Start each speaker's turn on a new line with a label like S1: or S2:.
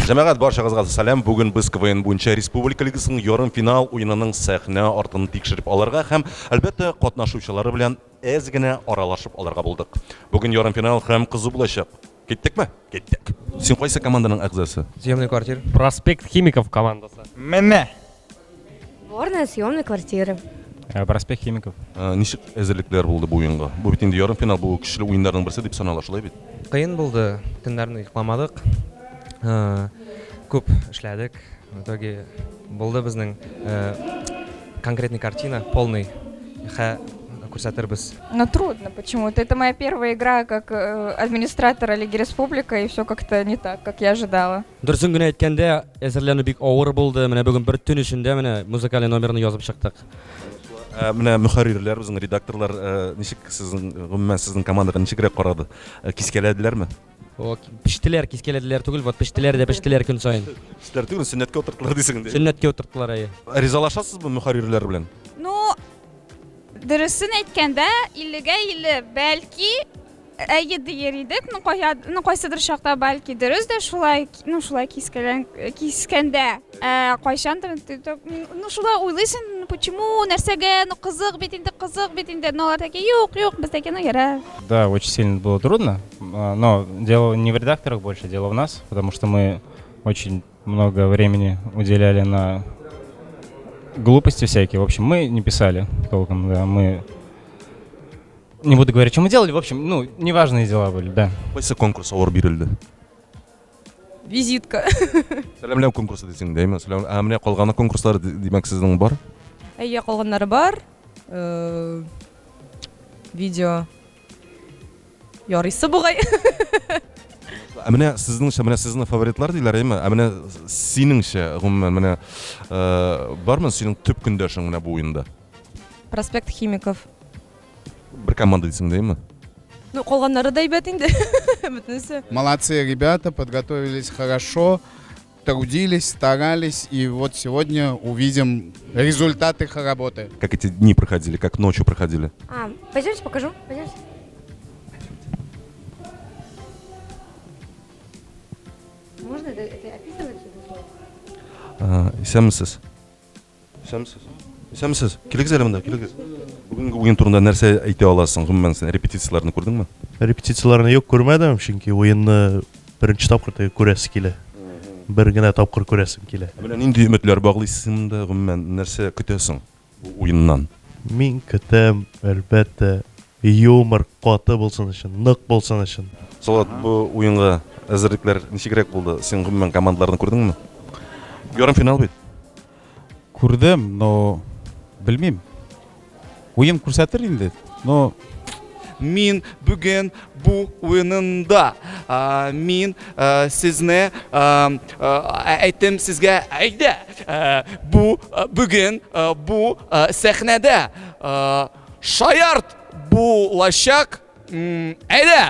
S1: Жәмәғат баршаңызға сәлем. Бүгін біз КВН буенча республика лигасының ярым финал уенының сәхнә артын тикшереп алырга һәм әлбәттә катнашучылары белән әз генә аралашып алырга булдык. Бүген ярым финал һәм кызу булачак. Киттекме? Киттек. Син кайсы команданың әгъзасы?
S2: Съемный квартира. Проспект Химиков командасы.
S3: Менә.
S4: Сборная съемной квартиры.
S2: Проспект Химиков.
S1: Ничек әзерлекләр булды бу уенга? Бу бит инде ярым финал, бу көчле уеннарның берсе дип санала, шулай бит?
S2: Кыйын булды. Төннәрне йокламадык. Күп эшләдек. В итоге булды безнең конкретный картина, полный. Күрсәтербез.
S5: Но трудно почему-то. Это моя первая игра как администратора Лиги Республика, и все как-то не так, как я ожидала.
S2: Дөресен генә әйткәндә, әзерләнү бик авыр булды. Менә бүген бер төн эчендә менә музыкаль номерны язып чыктык.
S1: Менә мөхәррирләр, безнең редакторлар ничек сезнең командага ничегрәк карады? Кискәләделәрме?
S2: Пиштеләр, кискәләделәр түгел, вот пиштеләр дә пиштеләр көн саен.
S1: Сезләр түгел, сөннәткә утырттылар дисең инде.
S2: Сөннәткә утырттылар ая.
S1: Ризалашасызбы мөхәррирләр белән?
S5: Ну, дөресен әйткәндә, 50-50 бәлки әйе дияр идек, ну кайсыдыр чакта бәлки дөрес дә шулай, ну шулай кискәндә, кайчандыр ну шулай уйлыйсың, почему нәрсәгә, ну кызык бит инде, но алар такие, юк, без такие, ну яра.
S6: Да, очень сильно было трудно, но дело не в редакторах больше, дело в нас, потому что мы очень много времени уделяли на глупости всякие. В общем, мы не писали толком, да, мы... Не буду говорить, что мы делали, в общем, ну, неважные дела были, да.
S1: Кайсы конкурс авыр бирелде?
S5: Визитка.
S1: Сәламләү конкурсы дисең дәйме? Менә калган конкурслар димәк сезнең бар?
S7: Әйе, калганнары бар. Видео ярыйсы бугай.
S1: Менә сезнең фаворитлар диләр, әйме? Менә синеңчә, гомумән, менә бармы синең төп көндәшең менә бу уенда?
S7: Проспект Химиков.
S1: Бер команда дисең дәйме?
S7: Ну, калганнары да әйбәт инде. Бөтенесе.
S3: Молодцы ребята, подготовились хорошо, трудились, старались, и вот сегодня увидим результаты их работы.
S1: Как эти дни проходили, как ночью проходили?
S4: Пойдемте покажу, пойдемте. Можно это описывать?
S1: Исәнмесез? Исәнмесез? Килегез әле монда, килегез. Бүгенге уен турында нәрсә әйтә аласың? Гомумән син репетицияларны күрдеңме?
S8: Репетицияларны юк күрмәдем, чөнки уенны беренче тапкыр күрәсе килә. Бер генә тапкыр күрәсем килә.
S1: Менә нинди өметләр баглыйсың да, гомумән нәрсә көтәсең бу уеннан?
S8: Мин көтәм, әлбәттә, юмор каты булсын өчен, нык булсын өчен.
S1: Салат, бу уенга әзерлекләр ничегрәк булды? Син гомумән командаларны күрдеңме? Ярым финал бит.
S9: Күрдем, но белмим. Уен күрсәтер инде, но
S3: Мин бүген бу уенында мин сезне әйтем сезгә әйдә бу бүген бу сәхнәдә шаярт булачак әйдә.